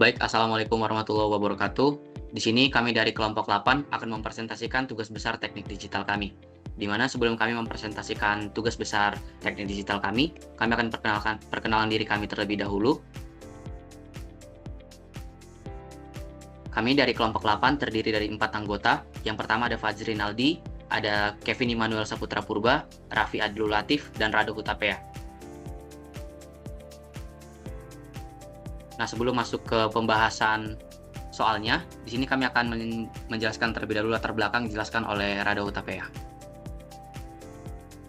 Baik, Assalamualaikum warahmatullahi wabarakatuh. Di sini kami dari kelompok 8 akan mempresentasikan tugas besar teknik digital kami. Di mana sebelum kami mempresentasikan tugas besar teknik digital kami akan perkenalan diri kami terlebih dahulu. Kami dari kelompok 8 terdiri dari 4 anggota. Yang pertama ada Fajri Naldi, ada Kevin Immanuel Saputra Purba, Raffi Adlul Latif, dan Rado Hutapea. Nah, sebelum masuk ke pembahasan soalnya, di sini kami akan menjelaskan terlebih dahulu latar belakang dijelaskan oleh Rado Hutapea.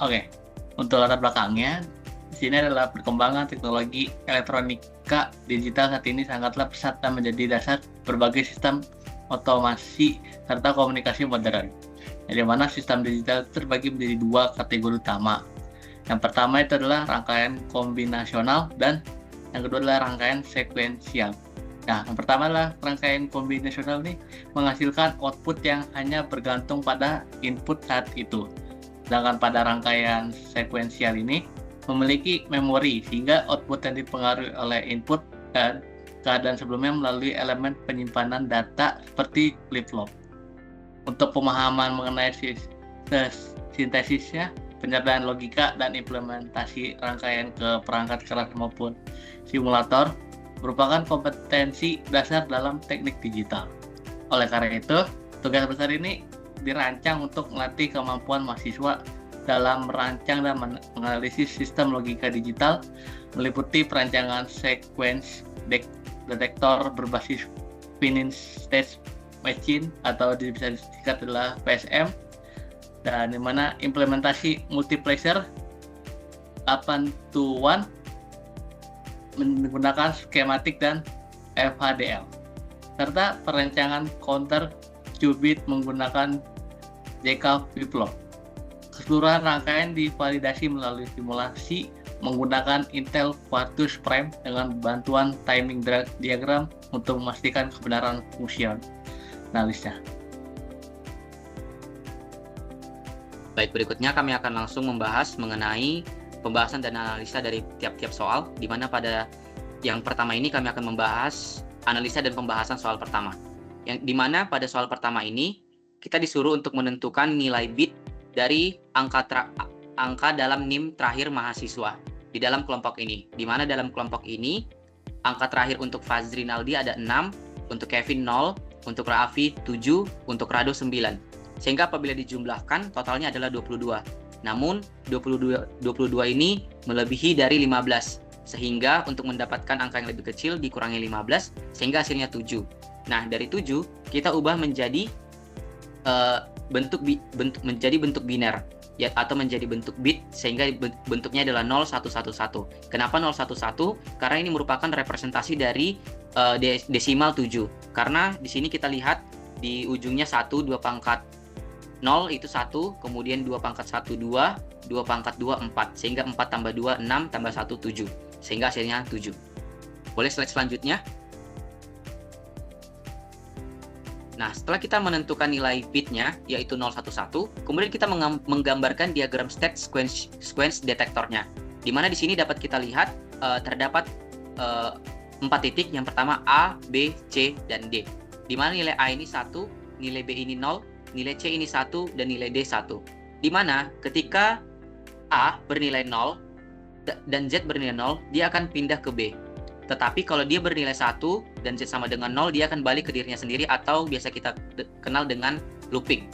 Oke, untuk latar belakangnya, di sini adalah perkembangan teknologi elektronika digital saat ini sangatlah pesat dan menjadi dasar berbagai sistem otomasi serta komunikasi modern. Di mana sistem digital terbagi menjadi dua kategori utama. Yang pertama itu adalah rangkaian kombinasional dan yang kedua adalah rangkaian sekuensial. Nah, yang pertama adalah rangkaian kombinasional ini menghasilkan output yang hanya bergantung pada input saat itu. Sedangkan pada rangkaian sekuensial ini memiliki memori sehingga output yang dipengaruhi oleh input dan keadaan sebelumnya melalui elemen penyimpanan data seperti flip-flop. Untuk pemahaman mengenai sintesisnya, penyertaan logika dan implementasi rangkaian ke perangkat keras maupun simulator merupakan kompetensi dasar dalam teknik digital. Oleh karena itu, tugas besar ini dirancang untuk melatih kemampuan mahasiswa dalam merancang dan menganalisis sistem logika digital, meliputi perancangan sequence detektor berbasis finite state machine atau bisa disingkat adalah PSM, dan di mana implementasi multiplexer 8-to-1 menggunakan skematik dan FHDL, serta perancangan counter qubit menggunakan JK flip-flop. Keseluruhan rangkaian divalidasi melalui simulasi menggunakan Intel Quartus Prime dengan bantuan timing diagram untuk memastikan kebenaran fungsionalisnya. Baik, berikutnya kami akan langsung membahas mengenai pembahasan dan analisa dari tiap-tiap soal, di mana pada yang pertama ini kami akan membahas analisa dan pembahasan soal pertama. Yang di mana pada soal pertama ini kita disuruh untuk menentukan nilai bit dari angka dalam NIM terakhir mahasiswa di dalam kelompok ini. Di mana dalam kelompok ini angka terakhir untuk Fajri Naldi ada 6, untuk Kevin 0, untuk Raffi 7, untuk Rado 9. Sehingga apabila dijumlahkan totalnya adalah 22. Namun 22 ini melebihi dari 15. Sehingga untuk mendapatkan angka yang lebih kecil dikurangi 15 sehingga hasilnya 7. Nah, dari 7 kita ubah menjadi bentuk biner ya, atau menjadi bentuk bit sehingga bentuknya adalah 0111. Kenapa 011? Karena ini merupakan representasi dari desimal 7. Karena di sini kita lihat di ujungnya 1, 2 pangkat 0 itu 1, kemudian 2 pangkat 1, 2, 2 pangkat 2, 4. Sehingga 4 tambah 2, 6, tambah 1, 7. Sehingga hasilnya 7. Boleh slide selanjutnya. Nah, setelah kita menentukan nilai bitnya, yaitu 011, kemudian kita menggambarkan diagram state sequence detektornya. Di mana di sini dapat kita lihat terdapat 4 titik. Yang pertama A, B, C, dan D. Di mana nilai A ini 1, nilai B ini 0, nilai C ini 1, dan nilai D 1. Di mana ketika A bernilai 0 dan Z bernilai 0, dia akan pindah ke B. Tetapi kalau dia bernilai 1 dan Z sama dengan 0, dia akan balik ke dirinya sendiri atau biasa kita kenal dengan looping.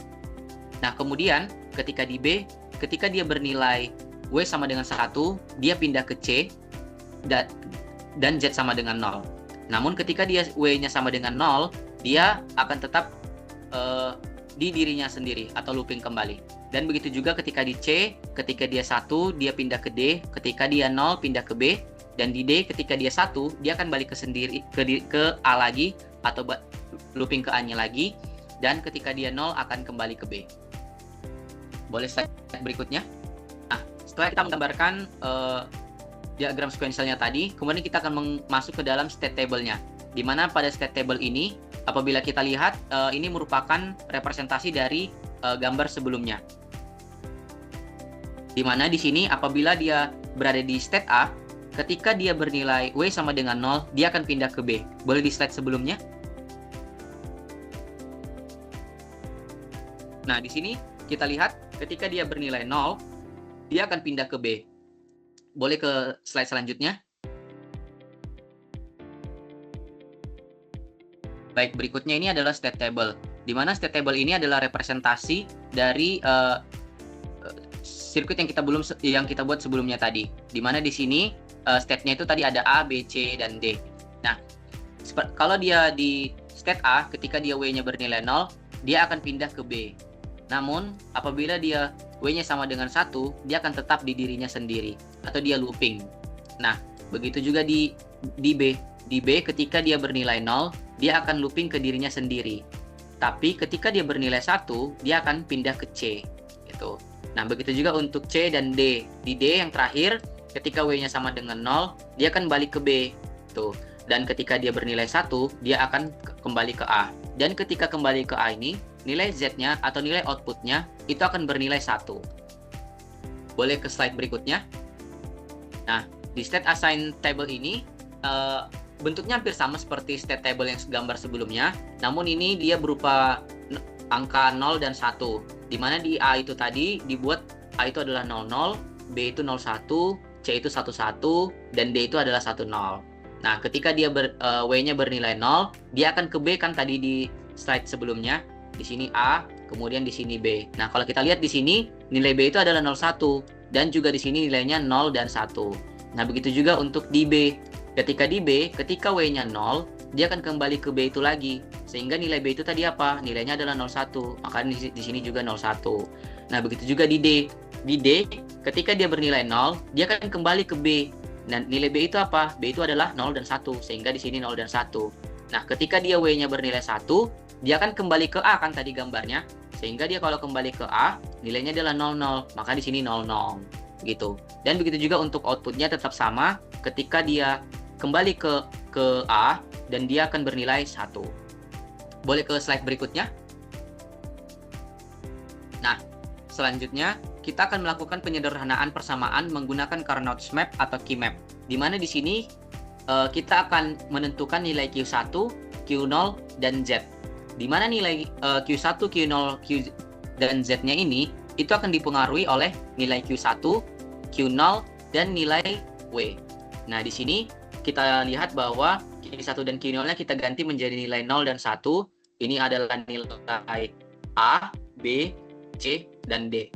Nah, kemudian ketika di B, ketika dia bernilai W sama dengan 1, dia pindah ke C dan Z sama dengan 0. Namun ketika dia W-nya sama dengan 0, dia akan tetap di dirinya sendiri atau looping kembali. Dan begitu juga ketika di C, ketika dia 1, dia pindah ke D, ketika dia 0 pindah ke B, dan di D ketika dia 1, dia akan balik ke A lagi atau looping ke A-nya lagi, dan ketika dia 0 akan kembali ke B. Boleh slide berikutnya. Nah, setelah kita menggambarkan diagram sequentialnya tadi, kemudian kita akan masuk ke dalam state table-nya. Di mana pada state table ini, apabila kita lihat, ini merupakan representasi dari gambar sebelumnya. Di mana di sini apabila dia berada di state A, ketika dia bernilai W sama dengan 0, dia akan pindah ke B. Boleh di slide sebelumnya? Nah, di sini kita lihat ketika dia bernilai 0, dia akan pindah ke B. Boleh ke slide selanjutnya? Baik, berikutnya ini adalah state table. Di mana state table ini adalah representasi dari sirkuit yang kita buat sebelumnya tadi. Di mana di sini state-nya itu tadi ada A, B, C, dan D. Nah, kalau dia di state A, ketika dia W-nya bernilai 0, dia akan pindah ke B. Namun, apabila dia W-nya sama dengan 1, dia akan tetap di dirinya sendiri, atau dia looping. Nah, begitu juga di B. Di B, ketika dia bernilai 0, dia akan looping ke dirinya sendiri. Tapi ketika dia bernilai 1, dia akan pindah ke C. Gitu. Nah, begitu juga untuk C dan D. Di D yang terakhir, ketika W-nya sama dengan 0, dia akan balik ke B. Tuh. Dan ketika dia bernilai 1, dia akan kembali ke A. Dan ketika kembali ke A ini, nilai Z-nya atau nilai output-nya itu akan bernilai 1. Boleh ke slide berikutnya. Nah, di state assign table ini, bentuknya hampir sama seperti state table yang gambar sebelumnya, namun ini dia berupa angka 0 dan 1, di mana di A itu tadi dibuat A itu adalah 00, B itu 01, C itu 11, dan D itu adalah 10. Nah, ketika dia W-nya bernilai 0, dia akan ke B kan tadi di slide sebelumnya. Di sini A, kemudian di sini B. Nah, kalau kita lihat di sini, nilai B itu adalah 01, dan juga di sini nilainya 0 dan 1. Nah, begitu juga untuk di B. Ketika di B, ketika W-nya 0, dia akan kembali ke B itu lagi. Sehingga nilai B itu tadi apa? Nilainya adalah 01. Maka di sini juga 01. Nah, begitu juga di D. Di D, ketika dia bernilai 0, dia akan kembali ke B. Nah, nilai B itu apa? B itu adalah 0 dan 1. Sehingga di sini 0 dan 1. Nah, ketika dia W-nya bernilai 1, dia akan kembali ke A kan tadi gambarnya. Sehingga dia kalau kembali ke A, nilainya adalah 00. Maka di sini 00. Gitu. Dan begitu juga untuk outputnya tetap sama. Ketika dia kembali ke A, dan dia akan bernilai 1. Boleh ke slide berikutnya. Nah, selanjutnya kita akan melakukan penyederhanaan persamaan menggunakan Carnot's map atau key map. Di mana di sini kita akan menentukan nilai Q1, Q0, dan Z. Di mana nilai Q1, Q0, Q dan Z-nya ini itu akan dipengaruhi oleh nilai Q1, Q0, dan nilai W. Nah, di sini kita lihat bahwa Q1 dan Q0-nya kita ganti menjadi nilai 0 dan 1. Ini adalah nilai A, B, C, dan D.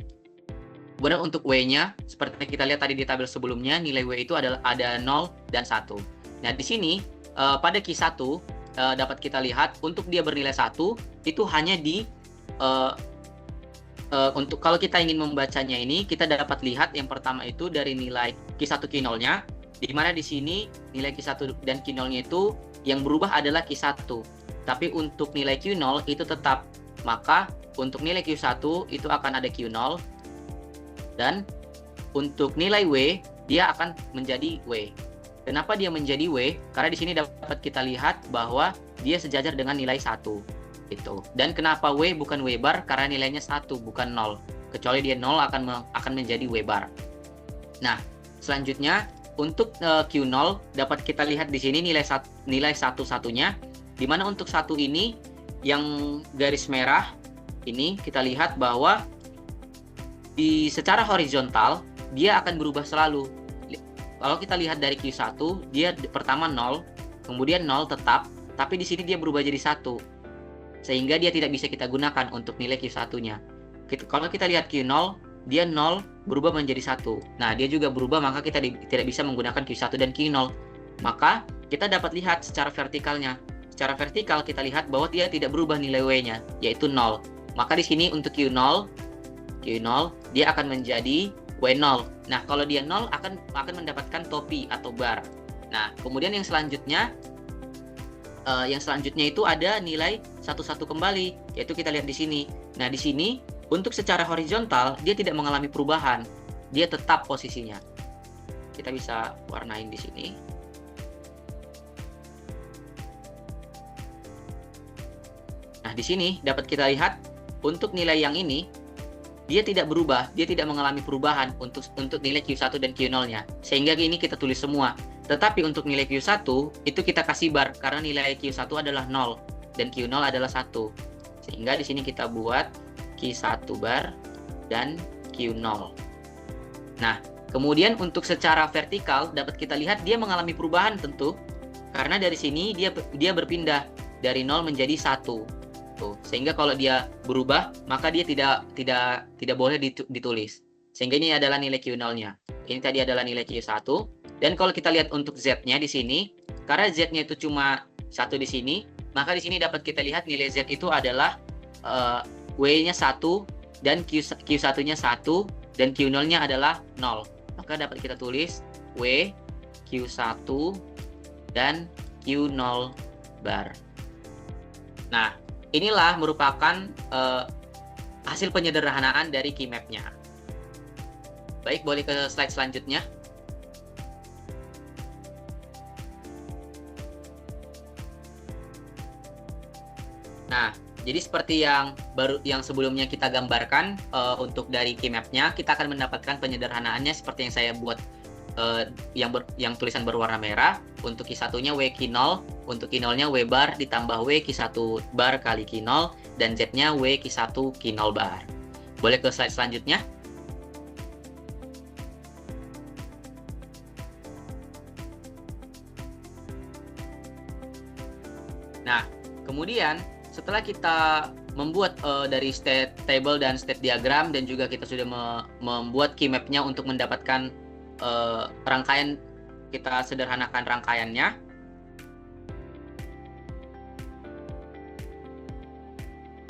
Kemudian untuk W-nya, seperti kita lihat tadi di tabel sebelumnya, nilai W itu ada 0 dan 1. Nah, di sini pada Q1 dapat kita lihat untuk dia bernilai 1 itu hanya di untuk kalau kita ingin membacanya ini, kita dapat lihat yang pertama itu dari nilai Q1 Q0-nya, di mana di sini nilai Q1 dan Q0-nya itu yang berubah adalah Q1. Tapi untuk nilai Q0 itu tetap. Maka untuk nilai Q1 itu akan ada Q0, dan untuk nilai W dia akan menjadi W. Kenapa dia menjadi W? Karena di sini dapat kita lihat bahwa dia sejajar dengan nilai 1. Itu. Dan kenapa W bukan W bar? Karena nilainya 1 bukan 0. Kecuali dia 0 akan menjadi W bar. Nah, selanjutnya untuk Q0 dapat kita lihat di sini nilai satu-satunya, di mana untuk 1 ini yang garis merah ini kita lihat bahwa secara horizontal dia akan berubah selalu. Kalau kita lihat dari Q1, dia pertama 0, kemudian 0 tetap, tapi di sini dia berubah jadi 1. Sehingga dia tidak bisa kita gunakan untuk nilai Q1-nya. Kalau kita lihat Q0, dia 0 berubah menjadi 1. Nah, dia juga berubah, maka kita tidak bisa menggunakan Q1 dan Q0. Maka kita dapat lihat secara vertikalnya. Secara vertikal kita lihat bahwa dia tidak berubah nilai W-nya, yaitu 0. Maka di sini untuk Q0 dia akan menjadi W0. Nah, kalau dia 0 akan mendapatkan topi atau bar. Nah, kemudian yang selanjutnya itu ada nilai 11 kembali, yaitu kita lihat di sini. Nah, di sini untuk secara horizontal dia tidak mengalami perubahan. Dia tetap posisinya. Kita bisa warnain di sini. Nah, di sini dapat kita lihat untuk nilai yang ini dia tidak berubah, dia tidak mengalami perubahan untuk nilai Q1 dan Q0-nya. Sehingga ini kita tulis semua. Tetapi untuk nilai Q1 itu kita kasih bar karena nilai Q1 adalah 0 dan Q0 adalah 1. Sehingga di sini kita buat Q1 bar dan Q0. Nah, kemudian untuk secara vertikal dapat kita lihat dia mengalami perubahan tentu. Karena dari sini dia berpindah dari 0 menjadi 1. Tuh, sehingga kalau dia berubah, maka dia tidak boleh ditulis. Sehingga ini adalah nilai Q0-nya. Ini tadi adalah nilai Q1. Dan kalau kita lihat untuk Z-nya di sini, karena Z-nya itu cuma 1 di sini, maka di sini dapat kita lihat nilai Z itu adalah W-nya 1 dan Q1-nya 1 dan Q0-nya adalah 0. Maka dapat kita tulis W, Q1, dan Q0 bar. Nah, inilah merupakan hasil penyederhanaan dari key map-nya. Baik, boleh ke slide selanjutnya. Nah, jadi seperti yang sebelumnya kita gambarkan, untuk dari key map-nya, kita akan mendapatkan penyederhanaannya seperti yang saya buat, yang tulisan berwarna merah. Untuk Q1-nya W Q0, untuk Q0-nya W bar ditambah W Q1 bar kali Q0, dan Z-nya W Q1 Q0 bar. Boleh ke slide selanjutnya. Nah, kemudian setelah kita membuat dari state table dan state diagram, dan juga kita sudah membuat key map-nya untuk mendapatkan rangkaian, kita sederhanakan rangkaiannya.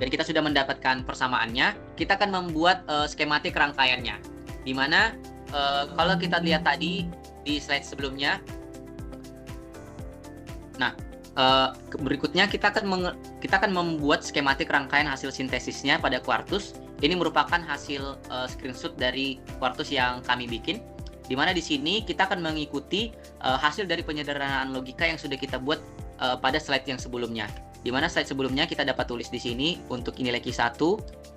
Dan kita sudah mendapatkan persamaannya, kita akan membuat skematik rangkaiannya. Dimana kalau kita lihat tadi di slide sebelumnya, nah berikutnya kita akan membuat skematik rangkaian hasil sintesisnya pada Quartus. Ini merupakan hasil screenshot dari Quartus yang kami bikin. Di mana di sini kita akan mengikuti hasil dari penyederhanaan logika yang sudah kita buat pada slide yang sebelumnya. Di mana slide sebelumnya kita dapat tulis di sini untuk nilai Q1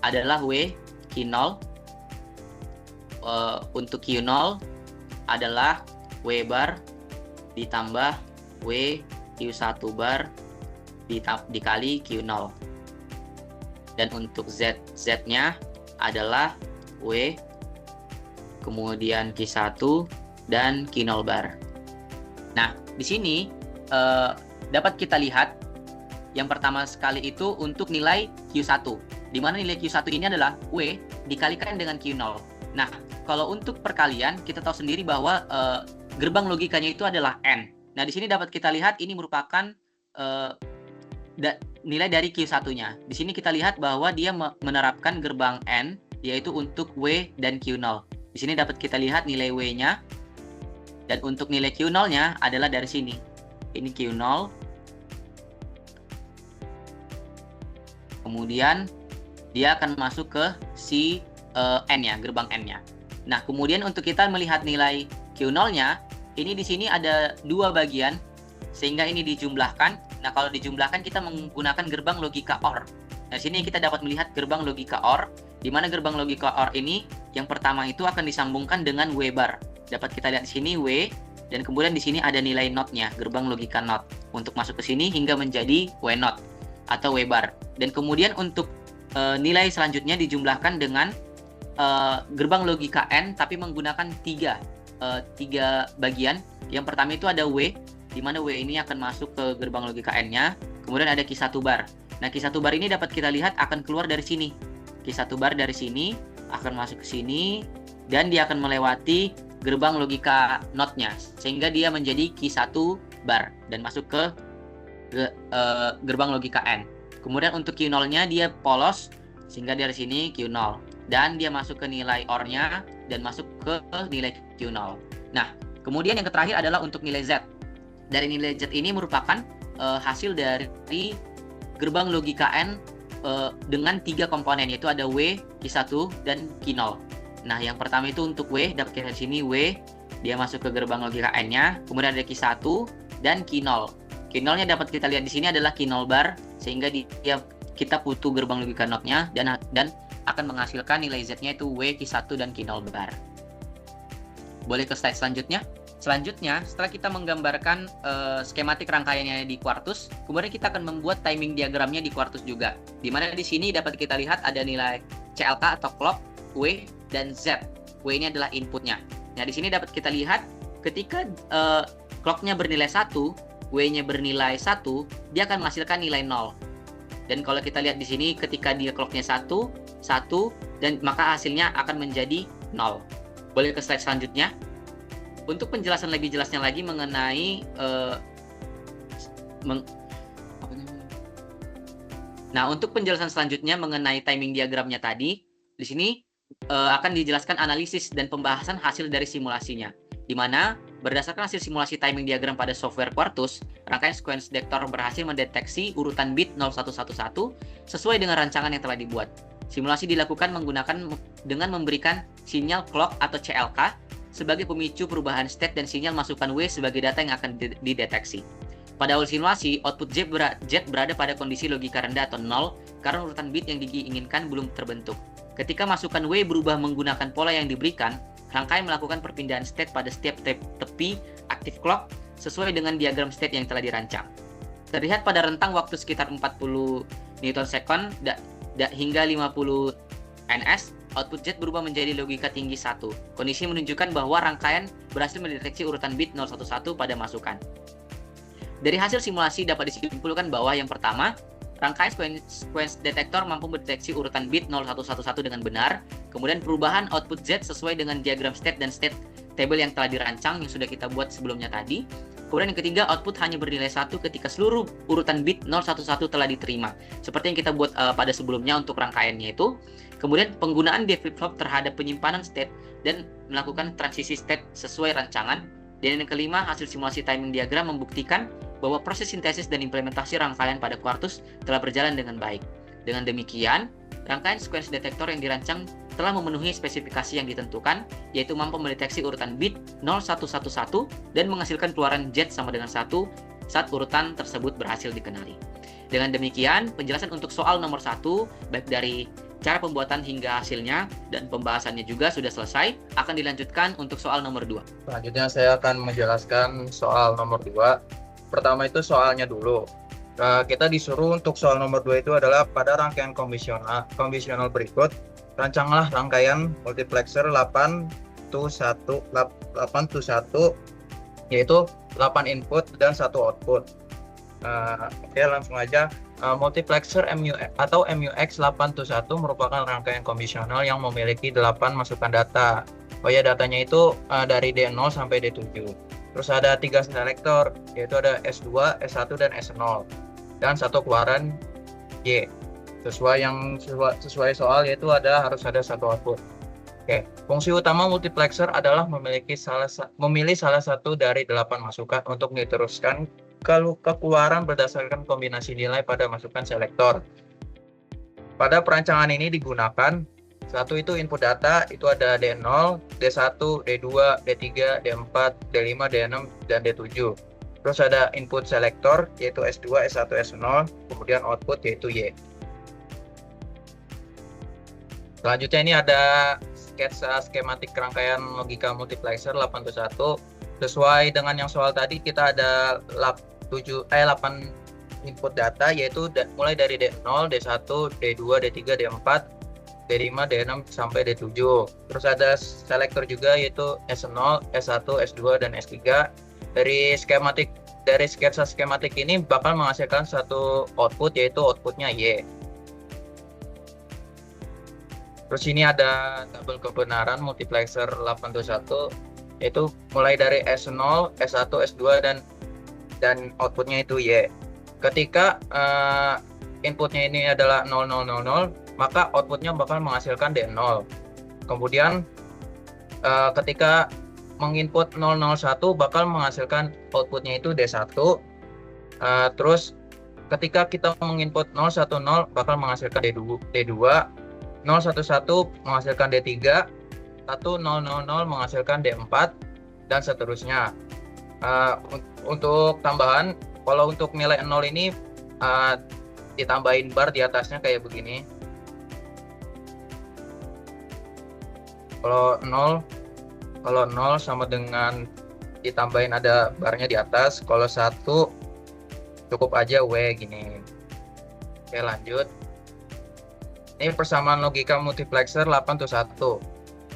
adalah W Q0, untuk Q0 adalah W bar ditambah W Q1 bar dikali Q0. Dan untuk Z-nya adalah W kemudian Q1 dan Q0 bar. Nah, di sini dapat kita lihat yang pertama sekali itu untuk nilai Q1, di mana nilai Q1 ini adalah W dikalikan dengan Q0. Nah, kalau untuk perkalian, kita tahu sendiri bahwa gerbang logikanya itu adalah N. Nah, di sini dapat kita lihat ini merupakan nilai dari Q1-nya. Di sini kita lihat bahwa dia menerapkan gerbang N, yaitu untuk W dan Q0. Di sini dapat kita lihat nilai W-nya, dan untuk nilai Q0-nya adalah dari sini. Ini Q0. Kemudian dia akan masuk ke si N-nya, gerbang N-nya. Nah, kemudian untuk kita melihat nilai Q0-nya, ini di sini ada dua bagian, sehingga ini dijumlahkan. Nah, kalau dijumlahkan kita menggunakan gerbang logika OR. Nah, di sini kita dapat melihat gerbang logika OR, di mana gerbang logika OR ini yang pertama itu akan disambungkan dengan W bar. Dapat kita lihat di sini W, dan kemudian di sini ada nilai NOT-nya, gerbang logika NOT, untuk masuk ke sini hingga menjadi W NOT atau W bar. Dan kemudian untuk nilai selanjutnya dijumlahkan dengan gerbang logika N, tapi menggunakan tiga bagian. Yang pertama itu ada W, di mana W ini akan masuk ke gerbang logika N-nya. Kemudian ada Q1 bar. Nah, Q1 bar ini dapat kita lihat akan keluar dari sini. Q1 bar dari sini akan masuk ke sini, dan dia akan melewati gerbang logika NOT-nya, sehingga dia menjadi Q1 bar dan masuk ke gerbang logika N. Kemudian untuk Q0-nya dia polos, sehingga dari sini Q0, dan dia masuk ke nilai OR-nya dan masuk ke nilai Q0. Nah, kemudian yang terakhir adalah untuk nilai Z. Dari nilai Z ini merupakan hasil dari gerbang logika N dengan tiga komponen, yaitu ada W, Q1, dan Q0. Nah, yang pertama itu untuk W, dapat kita di sini W, dia masuk ke gerbang logika N-nya. Kemudian ada Q1 dan Q0. Q0-nya dapat kita lihat di sini adalah Q0 bar, sehingga kita butuh gerbang logika NOT-nya, dan akan menghasilkan nilai Z-nya itu W, Q1, dan Q0 bar. Boleh ke slide selanjutnya. Selanjutnya, setelah kita menggambarkan skematik rangkaiannya di Quartus, kemudian kita akan membuat timing diagramnya di Quartus juga. Di mana di sini dapat kita lihat ada nilai CLK atau clock, W, dan Z. W ini adalah inputnya. Nah, di sini dapat kita lihat ketika clock-nya bernilai 1, W-nya bernilai 1, dia akan menghasilkan nilai 0. Dan kalau kita lihat di sini ketika dia clock-nya 1, dan maka hasilnya akan menjadi 0. Boleh ke slide selanjutnya. Untuk penjelasan lebih jelasnya lagi mengenai untuk penjelasan selanjutnya mengenai timing diagramnya tadi, di sini akan dijelaskan analisis dan pembahasan hasil dari simulasinya, di mana berdasarkan hasil simulasi timing diagram pada software Quartus, rangkaian sequence detector berhasil mendeteksi urutan bit 0111 sesuai dengan rancangan yang telah dibuat. Simulasi dilakukan dengan memberikan sinyal clock atau CLK sebagai pemicu perubahan state dan sinyal masukan W sebagai data yang akan dideteksi. Pada awal simulasi, output Z berada pada kondisi logika rendah atau 0 karena urutan bit yang diinginkan belum terbentuk. Ketika masukan W berubah menggunakan pola yang diberikan, rangkaian melakukan perpindahan state pada setiap tepi aktif clock sesuai dengan diagram state yang telah dirancang. Terlihat pada rentang waktu sekitar 40 Newton second hingga 50 ns, output Z berubah menjadi logika tinggi 1. Kondisi menunjukkan bahwa rangkaian berhasil mendeteksi urutan bit 011 pada masukan. Dari hasil simulasi dapat disimpulkan bahwa yang pertama, rangkaian sequence detektor mampu mendeteksi urutan bit 0111 dengan benar, kemudian perubahan output Z sesuai dengan diagram state dan state table yang telah dirancang yang sudah kita buat sebelumnya tadi. Kemudian yang ketiga, output hanya bernilai 1 ketika seluruh urutan bit 011 telah diterima. Seperti yang kita buat pada sebelumnya untuk rangkaiannya itu. Kemudian penggunaan D flip-flop terhadap penyimpanan state dan melakukan transisi state sesuai rancangan. Dan yang kelima, hasil simulasi timing diagram membuktikan bahwa proses sintesis dan implementasi rangkaian pada Quartus telah berjalan dengan baik. Dengan demikian, rangkaian sequence detektor yang dirancang telah memenuhi spesifikasi yang ditentukan, yaitu mampu mendeteksi urutan bit 0111 dan menghasilkan keluaran Z sama dengan 1 saat urutan tersebut berhasil dikenali. Dengan demikian, penjelasan untuk soal nomor 1, baik dari cara pembuatan hingga hasilnya dan pembahasannya juga sudah selesai. Akan dilanjutkan untuk soal nomor 2. Selanjutnya saya akan menjelaskan soal nomor 2. Pertama itu soalnya dulu. Kita disuruh untuk soal nomor 2 itu adalah pada rangkaian konvensional berikut, rancanglah rangkaian multiplexer 8 to 1, yaitu 8 input dan 1 output. Oke, langsung aja. Multiplexer atau MUX 821 merupakan rangkaian konvensional yang memiliki 8 masukan data. Datanya itu dari D0 sampai D7. Terus ada 3 selektor, yaitu ada S2, S1, dan S0. Dan 1 keluaran Y. Sesuai soal, yaitu harus ada 1 output. Oke, fungsi utama multiplexer adalah memilih salah satu dari 8 masukan untuk diteruskan keluaran berdasarkan kombinasi nilai pada masukan selektor. Pada perancangan ini digunakan satu itu input data, itu ada D0, D1, D2, D3, D4, D5, D6, dan D7. Terus ada input selektor, yaitu S2, S1, S0, kemudian output yaitu Y. Selanjutnya ini ada sketsa skematik rangkaian logika multiplexer 821. Sesuai dengan yang soal tadi, kita ada 8 input data, yaitu mulai dari D0, D1, D2, D3, D4, D5, D6 sampai D7. Terus ada selektor juga, yaitu S0, S1, S2, dan S3. Dari sketsa skematik ini bakal menghasilkan satu output, yaitu outputnya Y. Terus ini ada tabel kebenaran multiplexer 821, yaitu mulai dari S0, S1, S2, dan outputnya itu Y. Ketika inputnya ini adalah 0000, maka outputnya bakal menghasilkan D0. Kemudian ketika menginput 001 bakal menghasilkan outputnya itu D1. Terus ketika kita menginput 010 bakal menghasilkan D2, 011 menghasilkan D3, 1000 menghasilkan D4, dan seterusnya. Untuk tambahan, kalau untuk nilai 0 ini ditambahin bar di atasnya kayak begini. Kalau 0 sama dengan ditambahin ada barnya di atas. Kalau 1 cukup aja W gini. Oke, lanjut. Ini persamaan logika multiplexer 8-1.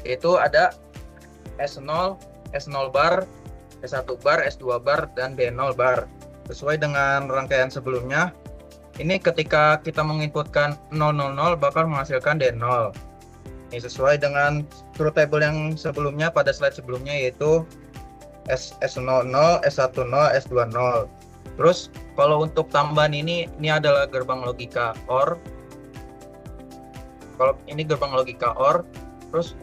Itu ada S0, S0 bar, S1 bar, S2 bar, dan D0 bar. Sesuai dengan rangkaian sebelumnya, ini ketika kita menginputkan 000 bakal menghasilkan D0. Ini sesuai dengan truth table yang sebelumnya pada slide sebelumnya, yaitu S00, S10, S20. Terus kalau untuk tambahan ini adalah gerbang logika OR. Kalau ini gerbang logika OR, terus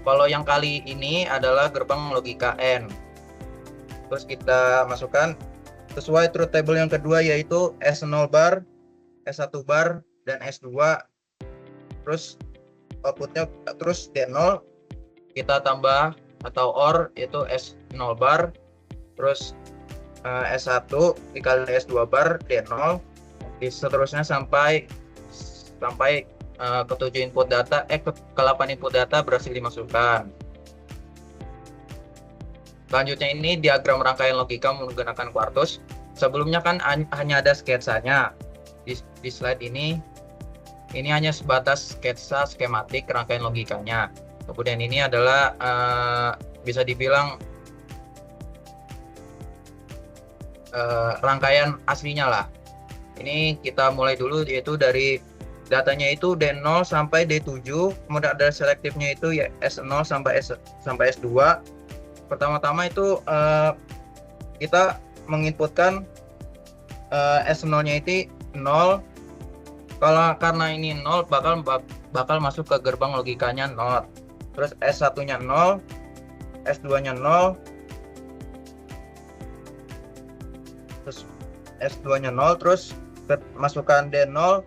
kalau yang kali ini adalah gerbang logika AND. Terus kita masukkan sesuai truth table yang kedua, yaitu S0 bar, S1 bar, dan S2. Terus outputnya terus D0 kita tambah atau OR, yaitu S0 bar, terus S1 dikali S2 bar, D0, seterusnya sampai ke 7 input data, ke 8 input data berhasil dimasukkan. Selanjutnya ini diagram rangkaian logika menggunakan Quartus. Sebelumnya kan hanya ada sketsanya. Di slide ini hanya sebatas sketsa skematik rangkaian logikanya. Kemudian ini adalah bisa dibilang rangkaian aslinya lah. Ini kita mulai dulu, yaitu dari datanya itu D0 sampai D7, kemudian ada selektifnya itu ya S0 sampai S2. Pertama-tama itu kita menginputkan S0-nya itu 0. Karena ini 0 bakal masuk ke gerbang logikanya NOT. Terus S1-nya 0, S2-nya 0, terus S2-nya 0, terus masukkan D0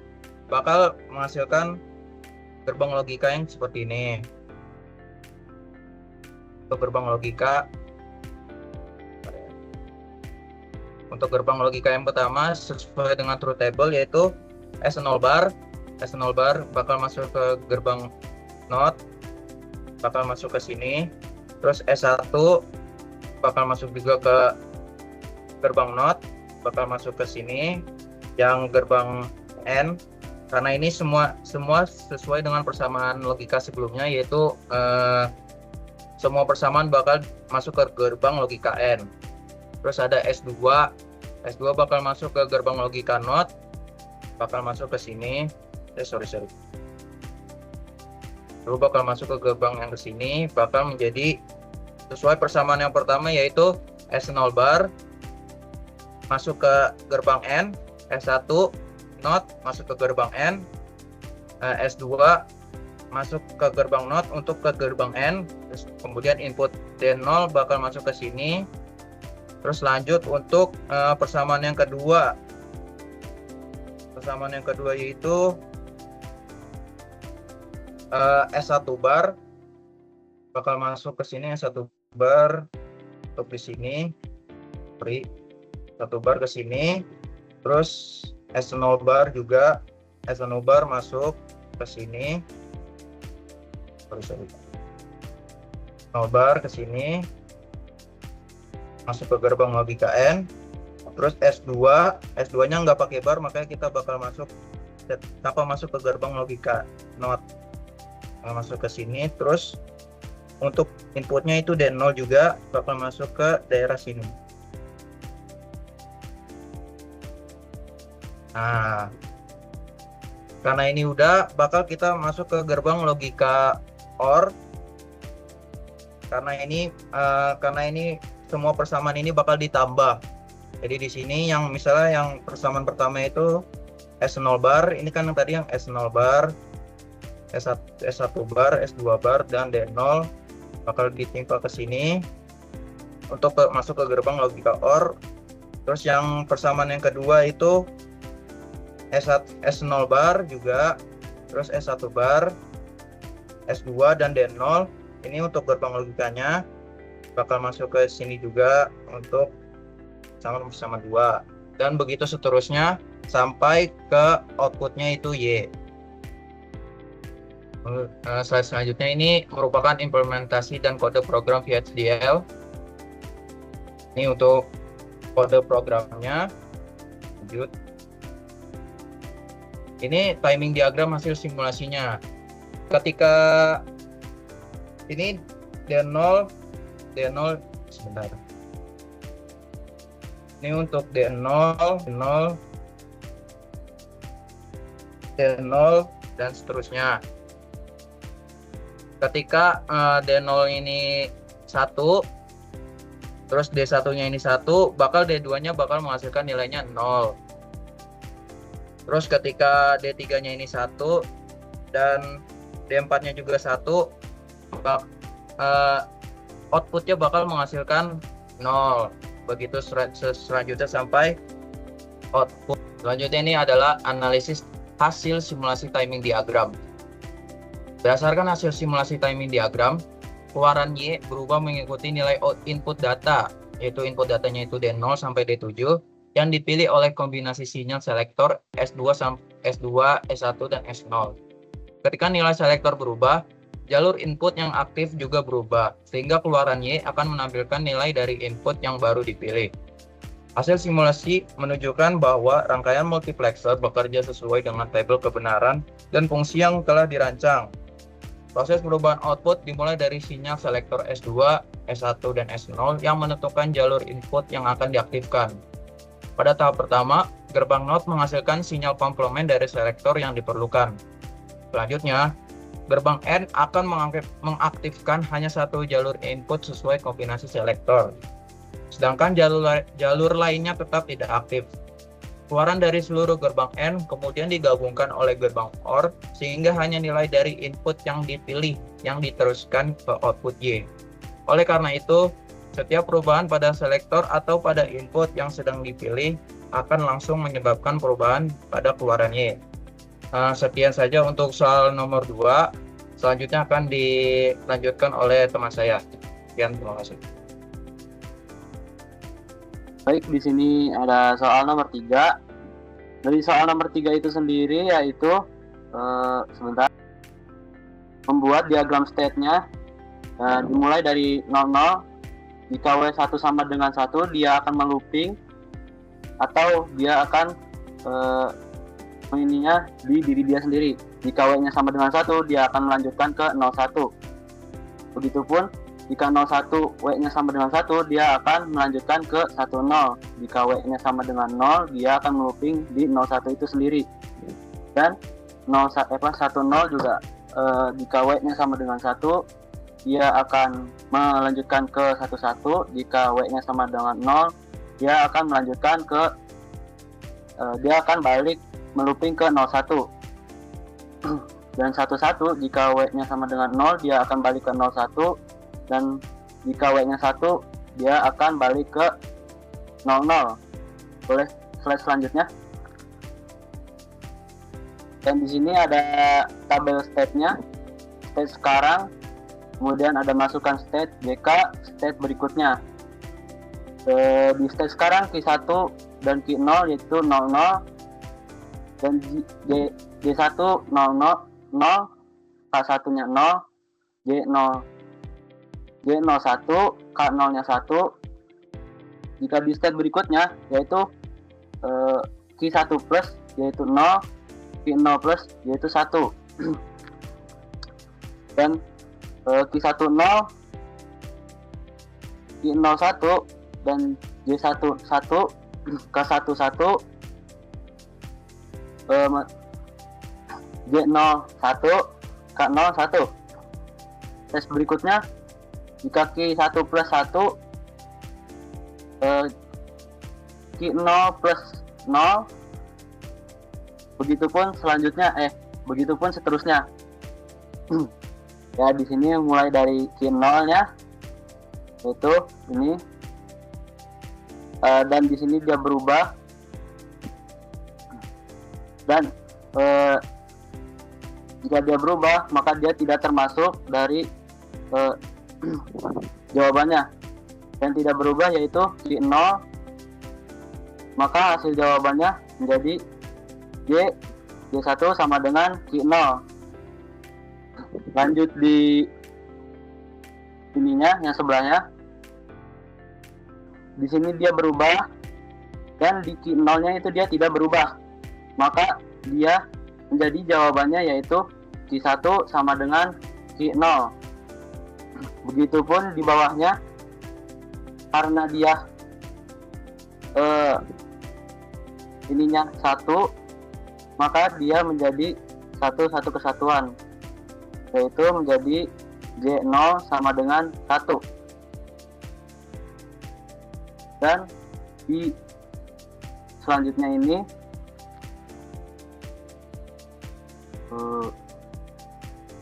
bakal menghasilkan gerbang logika yang seperti ini. Untuk gerbang logika yang pertama sesuai dengan truth table, yaitu S0 bar bakal masuk ke gerbang NOT, bakal masuk ke sini. Terus S1 bakal masuk juga ke gerbang NOT, bakal masuk ke sini. Yang gerbang N, karena ini semua sesuai dengan persamaan logika sebelumnya, yaitu semua persamaan bakal masuk ke gerbang logika N. Terus ada S2 bakal masuk ke gerbang logika NOT, bakal masuk ke sini. Lalu bakal masuk ke gerbang yang ke sini, bakal menjadi sesuai persamaan yang pertama, yaitu S0 bar masuk ke gerbang N, S1 NOT masuk ke gerbang N, S2 masuk ke gerbang NOT untuk ke gerbang N. Terus kemudian input D0 bakal masuk ke sini. Terus lanjut untuk persamaan yang kedua. Persamaan yang kedua yaitu S1 bar bakal masuk ke sini, S1 bar untuk di sini, S1 bar ke sini. Terus S0 bar juga, S0 bar masuk ke sini, S0 bar ke sini, masuk ke gerbang logika N. Terus S2 nya nggak pakai bar, makanya kita bakal masuk ke gerbang logika NOT, masuk ke sini. Terus untuk inputnya itu D0 juga bakal masuk ke daerah sini. Nah, karena ini udah, bakal kita masuk ke gerbang logika OR. Karena ini semua persamaan ini bakal ditambah. Jadi di sini yang misalnya yang persamaan pertama itu S0 bar, ini kan tadi yang S0 bar, S1 bar, S2 bar, dan D0 bakal ditimpa ke sini untuk masuk ke gerbang logika OR. Terus yang persamaan yang kedua itu S0 bar juga, terus S1 bar, S2, dan D0. Ini untuk gerbang logikanya bakal masuk ke sini juga untuk sama 2, dan begitu seterusnya sampai ke outputnya itu Y. Slide selanjutnya ini merupakan implementasi dan kode program VHDL. Ini untuk kode programnya. Lanjut. Ini timing diagram hasil simulasinya. Ketika ini D0 sebentar. Ini untuk D0 dan seterusnya. Ketika D0 ini 1, terus D1-nya ini 1, bakal D2-nya bakal menghasilkan nilainya 0. Terus ketika D3-nya ini 1 dan D4-nya juga 1, outputnya bakal menghasilkan 0. Begitu selanjutnya sampai output. Selanjutnya ini adalah analisis hasil simulasi timing diagram. Berdasarkan hasil simulasi timing diagram, keluaran Y berubah mengikuti nilai input data, yaitu input datanya itu D0 sampai D7, yang dipilih oleh kombinasi sinyal selektor S2, S1, dan S0. Ketika nilai selektor berubah, jalur input yang aktif juga berubah, sehingga keluaran Y akan menampilkan nilai dari input yang baru dipilih. Hasil simulasi menunjukkan bahwa rangkaian multiplexer bekerja sesuai dengan tabel kebenaran dan fungsi yang telah dirancang. Proses perubahan output dimulai dari sinyal selektor S2, S1, dan S0 yang menentukan jalur input yang akan diaktifkan. Pada tahap pertama, gerbang NOT menghasilkan sinyal komplement dari selektor yang diperlukan. Selanjutnya, gerbang N akan mengaktifkan hanya satu jalur input sesuai kombinasi selektor. Sedangkan jalur lainnya tetap tidak aktif. Keluaran dari seluruh gerbang N kemudian digabungkan oleh gerbang OR sehingga hanya nilai dari input yang dipilih yang diteruskan ke output Y. Oleh karena itu, setiap perubahan pada selektor atau pada input yang sedang dipilih akan langsung menyebabkan perubahan pada keluaran Y. Sekian saja untuk soal nomor 2. Selanjutnya akan dilanjutkan oleh teman saya. Sekian, terima kasih. Baik, di sini ada soal nomor 3. Dari soal nomor 3 itu sendiri yaitu sebentar, membuat diagram state-nya dimulai dari 00. Jika W1 sama dengan 1, dia akan melooping atau dia akan ininya di diri dia sendiri. Jika W-nya sama dengan 1, dia akan melanjutkan ke 01. Begitupun jika 01 W-nya sama dengan 1, dia akan melanjutkan ke 10. Jika W-nya sama dengan 0, dia akan melooping di 01 itu sendiri. Dan 10 juga jika W-nya sama dengan 1, dia akan melanjutkan ke 11. Jika W-nya sama dengan 0, dia akan melanjutkan ke dia akan balik melooping ke 01. Dan 11 jika W-nya sama dengan 0, dia akan balik ke 01. Dan jika W-nya 1, dia akan balik ke 00. Boleh slide selanjutnya. Dan di sini ada tabel state-nya. State sekarang, kemudian ada masukan state JK, state berikutnya. Di state sekarang Q1 dan Q0 yaitu 00 dan J1 00, K1-nya 0, J01, K0-nya 1. Jika di state berikutnya yaitu Q1 plus yaitu 0, Q0 plus yaitu 1. Dan Q10, Q01 dan J11, K11, J01, K01. Tes berikutnya, jika Q1 plus 1, Q0 plus 0, begitupun seterusnya. Ya, di sini mulai dari Q0-nya, yaitu ini, dan di sini dia berubah, dan jika dia berubah maka dia tidak termasuk dari jawabannya. Yang tidak berubah yaitu Q0, maka hasil jawabannya menjadi J1 sama dengan Q0. Lanjut di ininya yang sebelahnya. Di sini dia berubah dan di key 0-nya itu dia tidak berubah. Maka dia menjadi jawabannya yaitu key 1 sama dengan key 0. Begitupun di bawahnya, karena dia ininya 1, maka dia menjadi satu kesatuan, yaitu menjadi J0 sama dengan 1. Dan di selanjutnya ini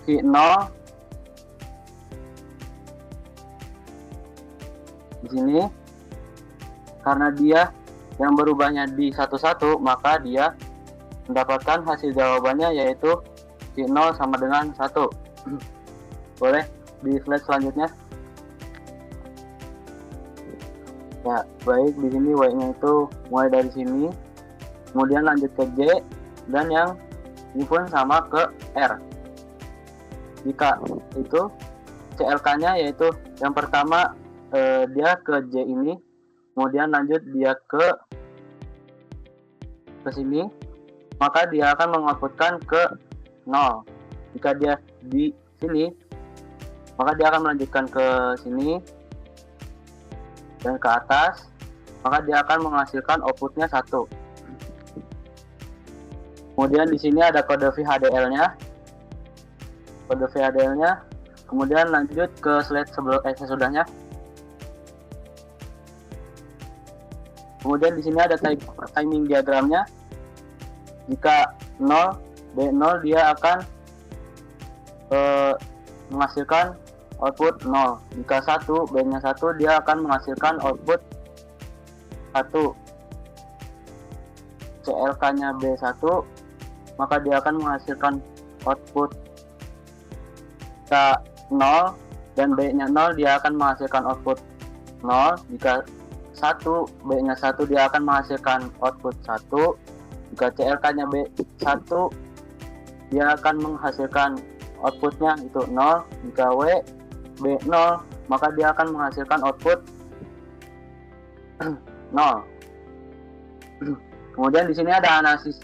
key 0 di sini, karena dia yang berubahnya di 1-1, maka dia mendapatkan hasil jawabannya yaitu key 0 sama dengan 1. Boleh di slide selanjutnya. Ya, baik, di sini Y-nya itu mulai dari sini, kemudian lanjut ke J, dan yang ini pun sama ke R. Jika itu CLK-nya yaitu yang pertama dia ke J ini, kemudian lanjut dia ke sini, maka dia akan mengoutputkan ke 0. Jika dia di sini, maka dia akan melanjutkan ke sini dan ke atas, maka dia akan menghasilkan outputnya 1. Kemudian di sini ada kode VHDL-nya, kemudian lanjut ke slide sesudahnya. Kemudian di sini ada timing diagramnya. Jika 0 B0, dia akan menghasilkan output 0. Jika 1 B-nya 1, dia akan menghasilkan output 1. CLK-nya B1, maka dia akan menghasilkan output K0, dan B-nya 0, dia akan menghasilkan output 0. Jika 1 B-nya 1, dia akan menghasilkan output 1. Jika CLK-nya B1, dia akan menghasilkan outputnya itu 0. Jika W B0, maka dia akan menghasilkan output 0. Kemudian di sini ada analisis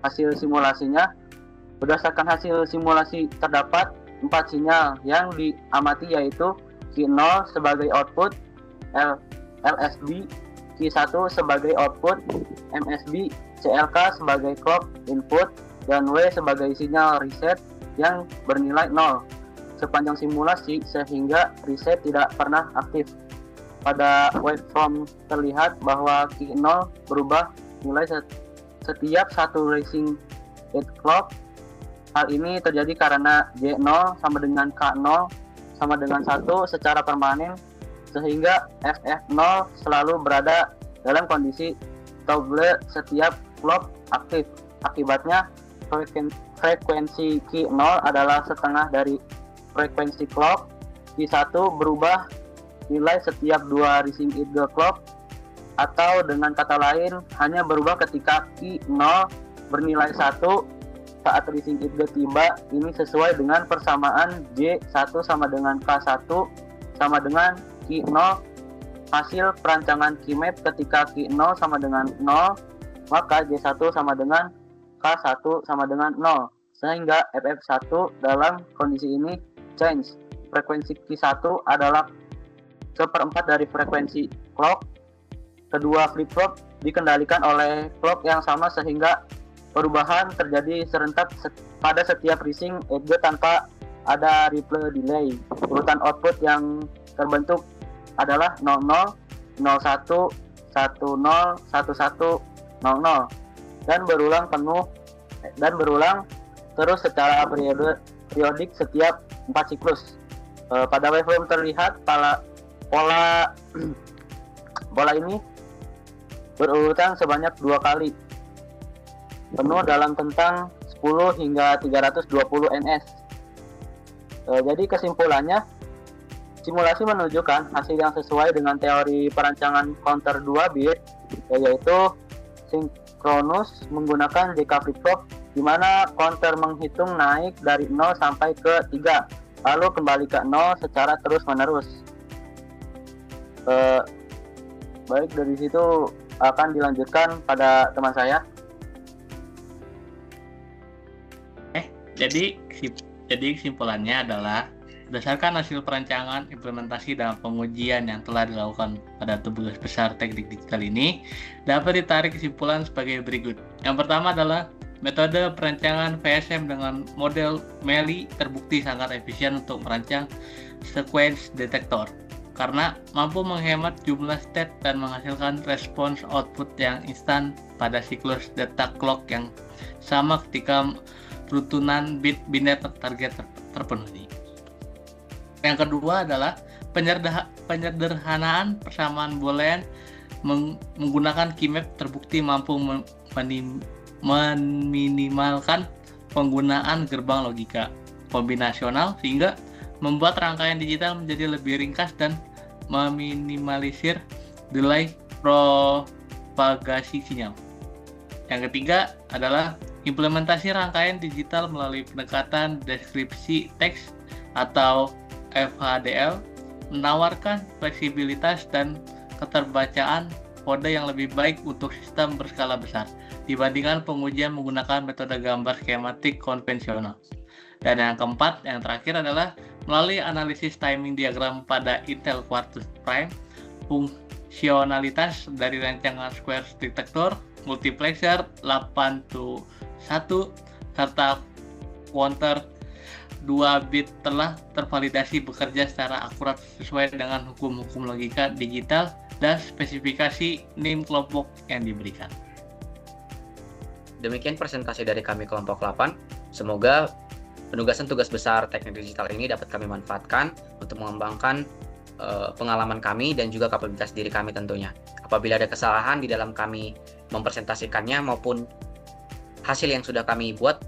hasil simulasinya. Berdasarkan hasil simulasi terdapat 4 sinyal yang diamati, yaitu Q0 sebagai output LSB, Q1 sebagai output MSB, CLK sebagai clock input, dan W sebagai sinyal reset yang bernilai 0 sepanjang simulasi, sehingga reset tidak pernah aktif. Pada waveform terlihat bahwa Q0 berubah nilai setiap satu racing gate clock. Hal ini terjadi karena J0 sama dengan K0 sama dengan 1 secara permanen, sehingga FF0 selalu berada dalam kondisi toggle setiap clock aktif. Akibatnya, frekuensi Q0 adalah setengah dari frekuensi clock. Q1 berubah nilai setiap 2 rising idle clock, atau dengan kata lain hanya berubah ketika Q0 bernilai 1 saat rising idle tiba. Ini sesuai dengan persamaan J1 sama dengan K1 sama dengan Q0. Hasil perancangan Qmap ketika Q0 sama dengan 0, maka J1 sama dengan K1 sama dengan 0, sehingga FF1 dalam kondisi ini change. Frekuensi Q1 adalah 1/4 dari frekuensi clock. Kedua flip-flop dikendalikan oleh clock yang sama, sehingga perubahan terjadi serentak pada setiap rising edge tanpa ada ripple delay. Urutan output yang terbentuk adalah 00, 01, 10, 11, 00, dan berulang terus secara periodik setiap 4 siklus. Pada waveform terlihat pola ini berurutan sebanyak 2 kali penuh dalam tentang 10 hingga 320 ns. Jadi kesimpulannya, simulasi menunjukkan hasil yang sesuai dengan teori perancangan counter 2 bit, yaitu sinkronus menggunakan JK flip-flop di mana counter menghitung naik dari 0 sampai ke 3, lalu kembali ke 0 secara terus-menerus. Baik, dari situ akan dilanjutkan pada teman saya. Jadi kesimpulannya adalah berdasarkan hasil perancangan, implementasi, dan pengujian yang telah dilakukan pada tugas besar teknik digital ini, dapat ditarik kesimpulan sebagai berikut. Yang pertama adalah metode perancangan VSM dengan model MELI terbukti sangat efisien untuk merancang sequence detektor karena mampu menghemat jumlah state dan menghasilkan respons output yang instan pada siklus data clock yang sama ketika rutunan bit biner target terpenuhi. Yang kedua adalah penyederhanaan persamaan boolean menggunakan keymap terbukti mampu meminimalkan penggunaan gerbang logika kombinasional sehingga membuat rangkaian digital menjadi lebih ringkas dan meminimalisir delay propagasi sinyal. Yang ketiga adalah implementasi rangkaian digital melalui pendekatan deskripsi teks atau FHDL menawarkan fleksibilitas dan keterbacaan kode yang lebih baik untuk sistem berskala besar dibandingkan pengujian menggunakan metode gambar skematik konvensional. Dan yang keempat, yang terakhir adalah melalui analisis timing diagram pada Intel Quartus Prime, fungsionalitas dari rancangan square detector, multiplexer 8-1, serta counter 2 bit telah tervalidasi bekerja secara akurat sesuai dengan hukum-hukum logika digital dan spesifikasi NIM kelompok yang diberikan. Demikian presentasi dari kami kelompok 8. Semoga penugasan tugas besar teknik digital ini dapat kami manfaatkan untuk mengembangkan pengalaman kami dan juga kapabilitas diri kami tentunya. Apabila ada kesalahan di dalam kami mempresentasikannya maupun hasil yang sudah kami buat,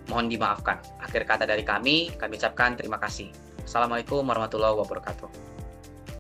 mohon dimaafkan. Akhir kata dari kami ucapkan terima kasih. Assalamualaikum warahmatullahi wabarakatuh.